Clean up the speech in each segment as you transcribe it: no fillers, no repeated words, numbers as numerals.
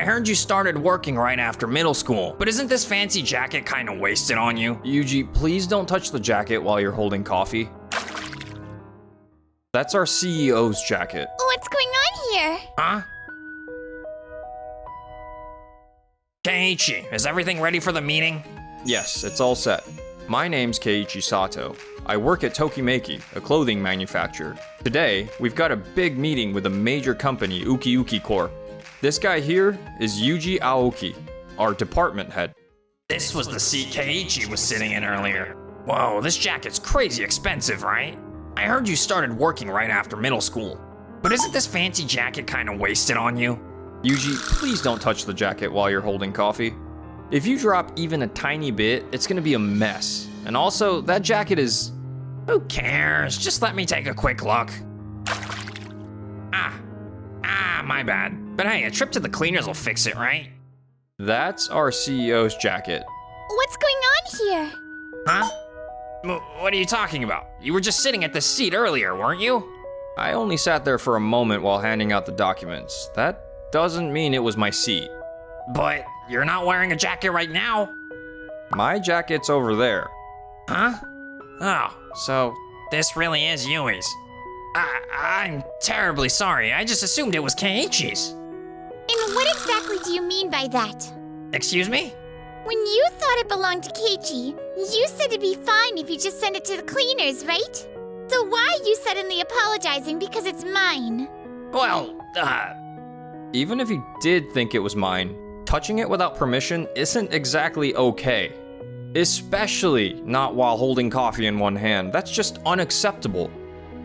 I heard you started working right after middle school, but isn't this fancy jacket kind of wasted on you? Yuji, please don't touch the jacket while you're holding coffee. That's our CEO's jacket. What's going on here? Huh? Keiichi, is everything ready for the meeting? Yes, it's all set. My name's Keiichi Sato. I work at Tokimeki, a clothing manufacturer. Today, we've got a big meeting with a major company, Uki Uki Corp. This guy here is Yuji Aoki, our department head. This was the seat Keiichi was sitting in earlier. Whoa, this jacket's crazy expensive, right? I heard you started working right after middle school, but isn't this fancy jacket kind of wasted on you? Yuji, please don't touch the jacket while you're holding coffee. If you drop even a tiny bit, it's gonna be a mess. And also, that jacket is... Who cares? Just let me take a quick look. My bad. But hey, a trip to the cleaners will fix it, right? That's our CEO's jacket. What's going on here? Huh? What are you talking about? You were just sitting at this seat earlier, weren't you? I only sat there for a moment while handing out the documents. That doesn't mean it was my seat. But you're not wearing a jacket right now. My jacket's over there. Huh? Oh, so this really is Yui's. I'm terribly sorry. I just assumed it was Keiichi's. And what exactly do you mean by that? Excuse me? When you thought it belonged to Keiichi, you said it'd be fine if you just send it to the cleaners, right? So why are you suddenly apologizing because it's mine? Well, Even if you did think it was mine, touching it without permission isn't exactly okay. Especially not while holding coffee in one hand. That's just unacceptable.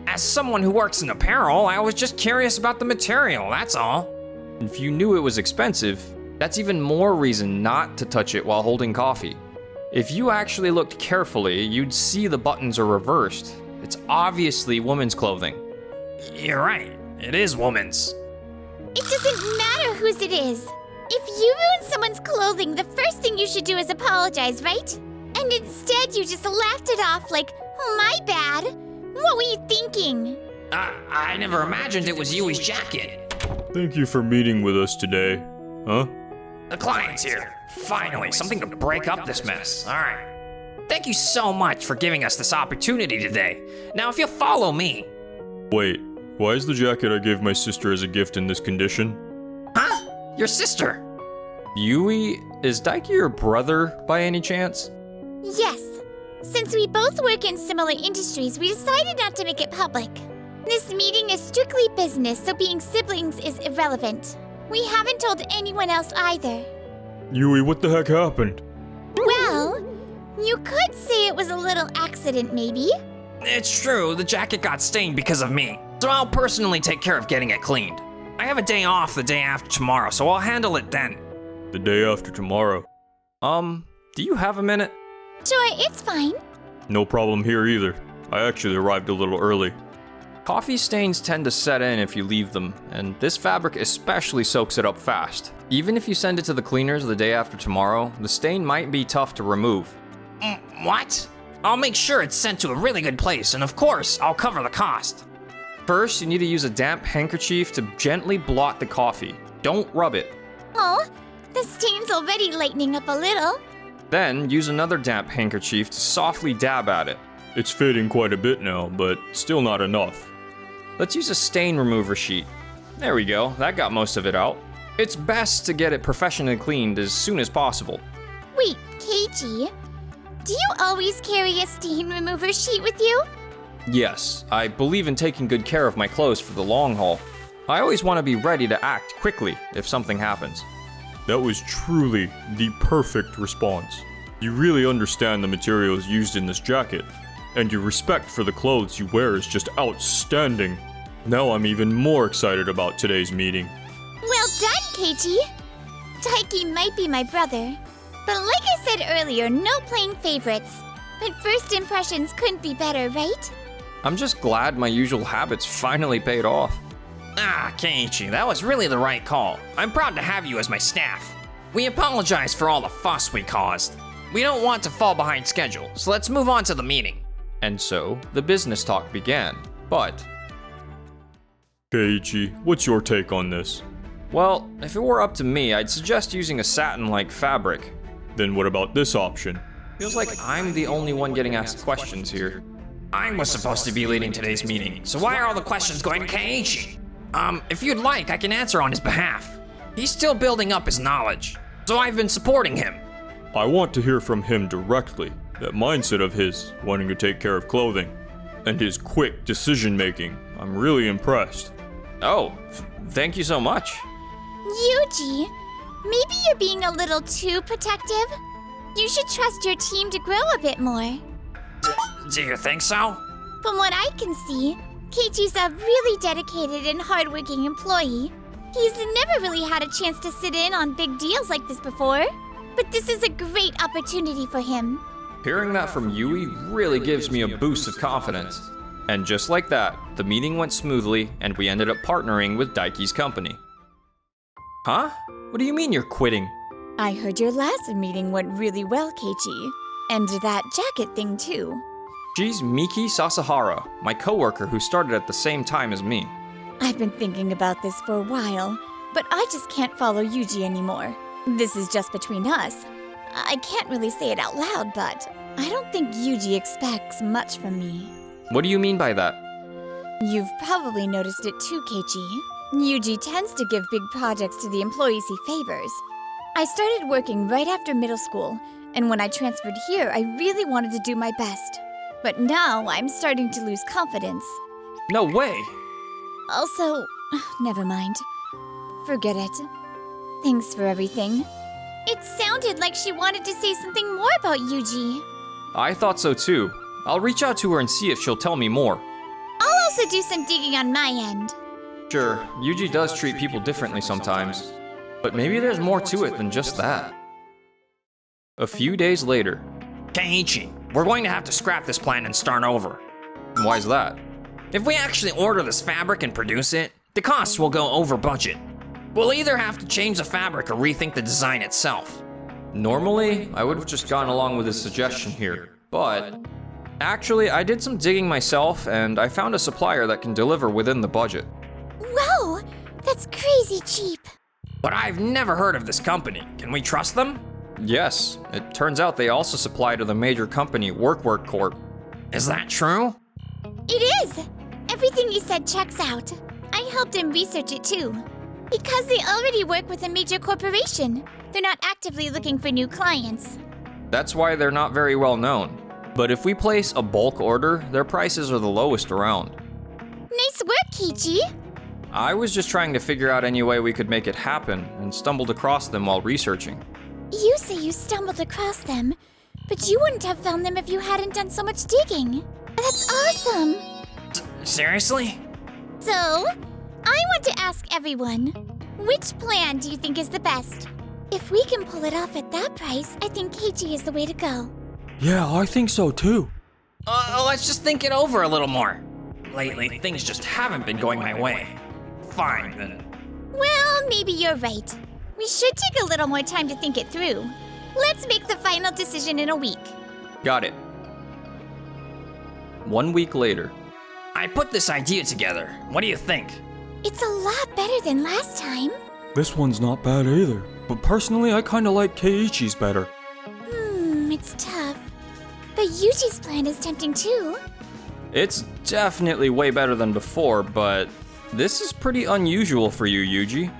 As someone who works in apparel, I was just curious about the material, that's all. If you knew it was expensive, that's even more reason not to touch it while holding coffee. If you actually looked carefully, you'd see the buttons are reversed. It's obviously women's clothing. You're right, it is woman's. It doesn't matter whose it is. If you ruin someone's clothing, the first thing you should do is apologize, right? And instead you just laughed it off like, my bad. What were you thinking? I never imagined it was Yui's jacket. Thank you for meeting with us today. Huh? The client's here. Finally, something to break up this mess. All right. Thank you so much for giving us this opportunity today. Now, if you'll follow me. Wait, why is the jacket I gave my sister as a gift in this condition? Huh? Your sister? Yui, is Daiki your brother by any chance? Yes. Since we both work in similar industries, we decided not to make it public. This meeting is strictly business, so being siblings is irrelevant. We haven't told anyone else either. Yui, what the heck happened? Well, you could say it was a little accident, maybe. It's true, the jacket got stained because of me. So I'll personally take care of getting it cleaned. I have a day off the day after tomorrow, so I'll handle it then. The day after tomorrow. Do you have a minute? Sure, it's fine. No problem here either. I actually arrived a little early. Coffee stains tend to set in if you leave them, and this fabric especially soaks it up fast. Even if you send it to the cleaners the day after tomorrow, the stain might be tough to remove. What? I'll make sure it's sent to a really good place, and of course, I'll cover the cost. First, you need to use a damp handkerchief to gently blot the coffee. Don't rub it. Oh, the stain's already lightening up a little. Then, use another damp handkerchief to softly dab at it. It's fading quite a bit now, but still not enough. Let's use a stain remover sheet. There we go, that got most of it out. It's best to get it professionally cleaned as soon as possible. Wait, Keiichi, do you always carry a stain remover sheet with you? Yes, I believe in taking good care of my clothes for the long haul. I always want to be ready to act quickly if something happens. That was truly the perfect response. You really understand the materials used in this jacket, and your respect for the clothes you wear is just outstanding. Now I'm even more excited about today's meeting. Well done, Keiichi. Daiki might be my brother, but like I said earlier, no playing favorites. But first impressions couldn't be better, right? I'm just glad my usual habits finally paid off. Keiichi, that was really the right call. I'm proud to have you as my staff. We apologize for all the fuss we caused. We don't want to fall behind schedule, so let's move on to the meeting. And so, the business talk began. But... Keiichi, what's your take on this? Well, if it were up to me, I'd suggest using a satin-like fabric. Then what about this option? Feels like I'm the only one getting asked questions here. I was supposed to be leading today's meeting, so why are all the questions going to Keiichi? If you'd like, I can answer on his behalf. He's still building up his knowledge, so I've been supporting him. I want to hear from him directly. That mindset of his, wanting to take care of clothing, and his quick decision making. I'm really impressed. Oh, thank you so much. Yuji, maybe you're being a little too protective. You should trust your team to grow a bit more. Do you think so? From what I can see, Keiichi's a really dedicated and hardworking employee. He's never really had a chance to sit in on big deals like this before, but this is a great opportunity for him. Hearing that from Yui really gives me a boost of confidence. And just like that, the meeting went smoothly and we ended up partnering with Daiki's company. Huh? What do you mean you're quitting? I heard your last meeting went really well, Keiichi. And that jacket thing too. She's Miki Sasahara, my coworker who started at the same time as me. I've been thinking about this for a while, but I just can't follow Yuji anymore. This is just between us. I can't really say it out loud, but I don't think Yuji expects much from me. What do you mean by that? You've probably noticed it too, Keiichi. Yuji tends to give big projects to the employees he favors. I started working right after middle school, and when I transferred here, I really wanted to do my best. But now I'm starting to lose confidence. No way! Also, never mind. Forget it. Thanks for everything. It sounded like she wanted to say something more about Yuji. I thought so too. I'll reach out to her and see if she'll tell me more. I'll also do some digging on my end. Sure, Yuji does treat people differently sometimes. But maybe there's more to it than just that. A few days later. Keiichi, we're going to have to scrap this plan and start over. Why's that? If we actually order this fabric and produce it, the costs will go over budget. We'll either have to change the fabric or rethink the design itself. Normally, I would have just gone along with his suggestion here, but actually, I did some digging myself and I found a supplier that can deliver within the budget. Whoa, that's crazy cheap. But I've never heard of this company. Can we trust them? Yes, it turns out they also supply to the major company Work Corp. Is that true? It is. Everything you said checks out. I helped him research it too. Because they already work with a major corporation, they're not actively looking for new clients. That's why they're not very well known. But if we place a bulk order, their prices are the lowest around. Nice work, Keiichi. I was just trying to figure out any way we could make it happen and stumbled across them while researching. You say you stumbled across them, but you wouldn't have found them if you hadn't done so much digging. That's awesome. Seriously? So, I want to ask everyone, which plan do you think is the best? If we can pull it off at that price, I think Keiichi is the way to go. Yeah, I think so too. Let's just think it over a little more. Lately, things just haven't been going my way. Fine, then. Well, maybe you're right. We should take a little more time to think it through. Let's make the final decision in a week. Got it. 1 week later. I put this idea together. What do you think? It's a lot better than last time. This one's not bad either. But personally, I kinda like Keiichi's better. It's tough. But Yuji's plan is tempting too. It's definitely way better than before, but this is pretty unusual for you, Yuji.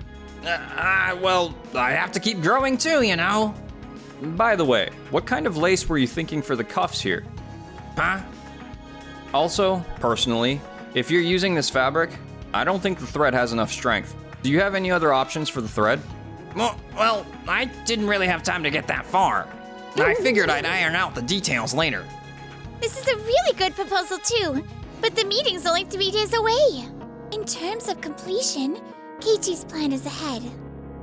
Well, I have to keep growing too, you know. By the way, what kind of lace were you thinking for the cuffs here? Huh? Also, personally, if you're using this fabric, I don't think the thread has enough strength. Do you have any other options for the thread? Well, I didn't really have time to get that far. I figured I'd iron out the details later. This is a really good proposal too, but the meeting's only 3 days away. In terms of completion, Keiichi's plan is ahead.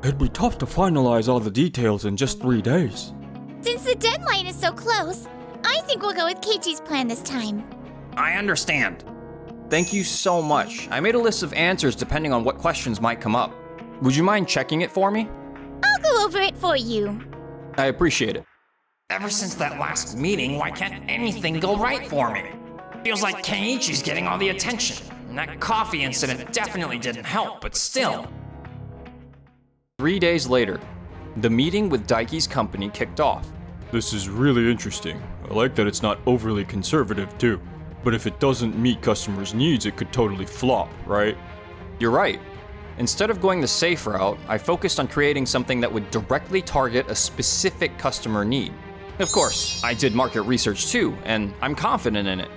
It'd be tough to finalize all the details in just 3 days. Since the deadline is so close, I think we'll go with Keiichi's plan this time. I understand. Thank you so much. I made a list of answers depending on what questions might come up. Would you mind checking it for me? I'll go over it for you. I appreciate it. Ever since that last meeting, why can't anything go right for me? Feels like Keiichi's getting all the attention, and that coffee incident definitely didn't help, but still. 3 days later, the meeting with Daiki's company kicked off. This is really interesting. I like that it's not overly conservative too. But if it doesn't meet customers' needs, it could totally flop, right? You're right. Instead of going the safe route, I focused on creating something that would directly target a specific customer need. Of course, I did market research too, and I'm confident in it.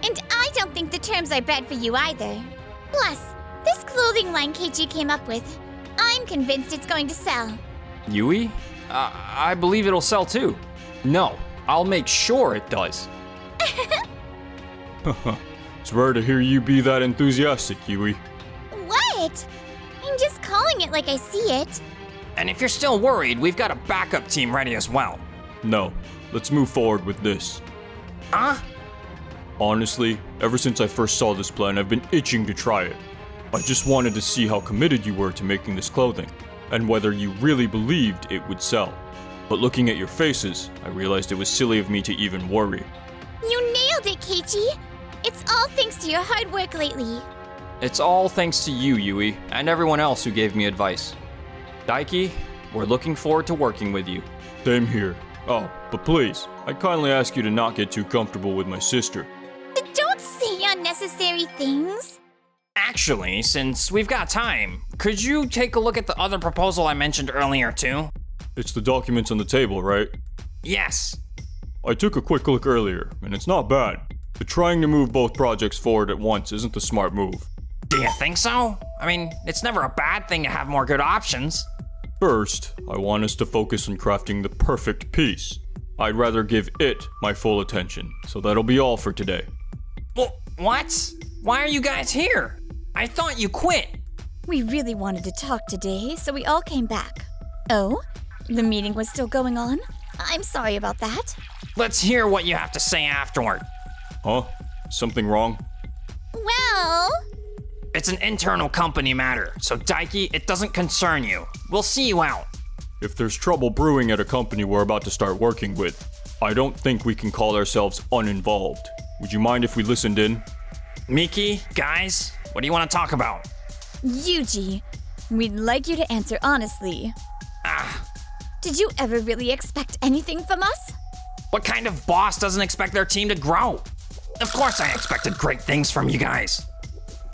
And I don't think the terms are bad for you either. Plus, this clothing line Keiichi came up with, I'm convinced it's going to sell. Yui? I believe it'll sell too. No, I'll make sure it does. It's rare to hear you be that enthusiastic, Yui. What? I'm just calling it like I see it. And if you're still worried, we've got a backup team ready as well. No, let's move forward with this. Huh? Honestly, ever since I first saw this plan, I've been itching to try it. I just wanted to see how committed you were to making this clothing, and whether you really believed it would sell. But looking at your faces, I realized it was silly of me to even worry. You nailed it, Keiichi. It's all thanks to your hard work lately. It's all thanks to you, Yui, and everyone else who gave me advice. Daiki, we're looking forward to working with you. Same here. Oh, but please, I kindly ask you to not get too comfortable with my sister. Don't say unnecessary things. Actually, since we've got time, could you take a look at the other proposal I mentioned earlier too? It's the documents on the table, right? Yes. I took a quick look earlier, and it's not bad. But trying to move both projects forward at once isn't the smart move. Do you think so? I mean, it's never a bad thing to have more good options. First, I want us to focus on crafting the perfect piece. I'd rather give it my full attention, so that'll be all for today. Well, what? Why are you guys here? I thought you quit. We really wanted to talk today, so we all came back. Oh? The meeting was still going on? I'm sorry about that. Let's hear what you have to say afterward. Huh? Something wrong? Well, It's an internal company matter, so Daiki, it doesn't concern you. We'll see you out. If there's trouble brewing at a company we're about to start working with, I don't think we can call ourselves uninvolved. Would you mind if we listened in? Miki, guys, what do you want to talk about? Yuji, we'd like you to answer honestly. Did you ever really expect anything from us? What kind of boss doesn't expect their team to grow? Of course I expected great things from you guys.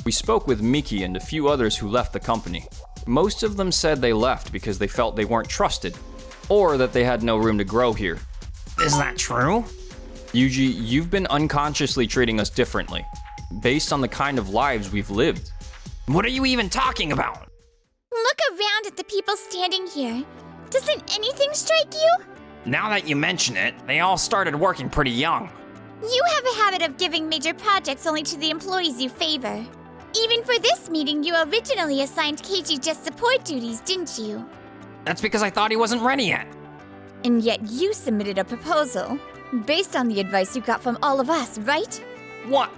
We spoke with Miki and a few others who left the company. Most of them said they left because they felt they weren't trusted, or that they had no room to grow here. Is that true? Yuji, you've been unconsciously treating us differently, based on the kind of lives we've lived. What are you even talking about? look around at the people standing here. Doesn't anything strike you? Now that you mention it, they all started working pretty young. You have a habit of giving major projects only to the employees you favor. Even for this meeting, you originally assigned Keiichi just support duties, didn't you? That's because I thought he wasn't ready yet. And yet you submitted a proposal based on the advice you got from all of us, right? What?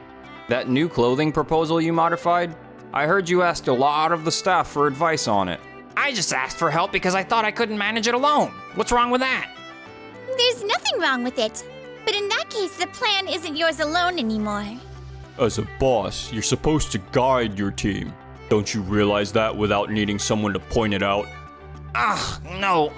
That new clothing proposal you modified? I heard you asked a lot of the staff for advice on it. I just asked for help because I thought I couldn't manage it alone. What's wrong with that? There's nothing wrong with it. But in that case, the plan isn't yours alone anymore. As a boss, you're supposed to guide your team. Don't you realize that without needing someone to point it out? No,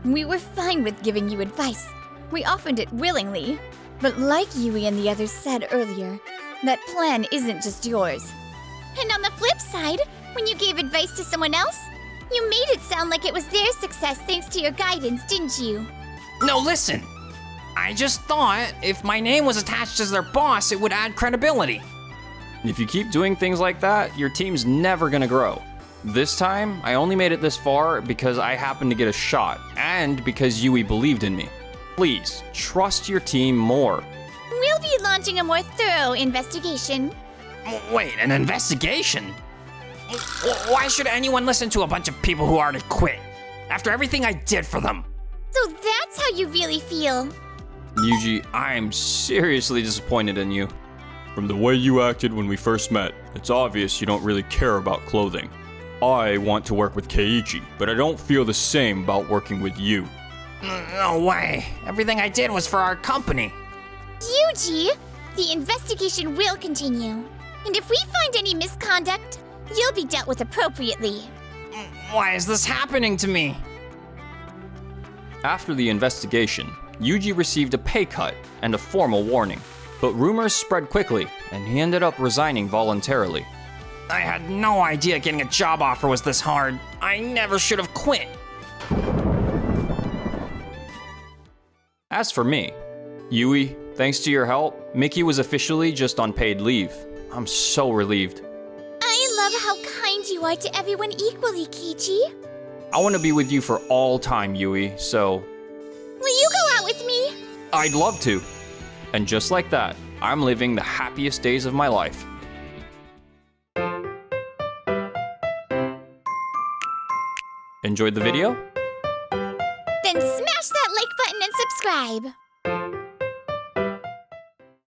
We were fine with giving you advice. We offered it willingly. But like Yui and the others said earlier, that plan isn't just yours. And on the flip side, when you gave advice to someone else, you made it sound like it was their success thanks to your guidance, didn't you? No, listen. I just thought if my name was attached as their boss, it would add credibility. If you keep doing things like that, your team's never gonna grow. This time, I only made it this far because I happened to get a shot, and because Yui believed in me. Please, trust your team more. We'll be launching a more thorough investigation. Wait, an investigation? Why should anyone listen to a bunch of people who already quit? After everything I did for them. So that's how you really feel. Yuji, I am seriously disappointed in you. From the way you acted when we first met, it's obvious you don't really care about clothing. I want to work with Keiichi, but I don't feel the same about working with you. No way. Everything I did was for our company. Yuji, the investigation will continue. And if we find any misconduct, you'll be dealt with appropriately. Why is this happening to me? After the investigation, Yuji received a pay cut and a formal warning. But rumors spread quickly, and he ended up resigning voluntarily. I had no idea getting a job offer was this hard. I never should have quit. As for me, Yui, thanks to your help, Mickey was officially just on paid leave. I'm so relieved. I love how kind you are to everyone equally, Keiichi. I want to be with you for all time, Yui, so Will you go out with me? I'd love to. And just like that, I'm living the happiest days of my life. Enjoyed the video? Then smash that like button and subscribe.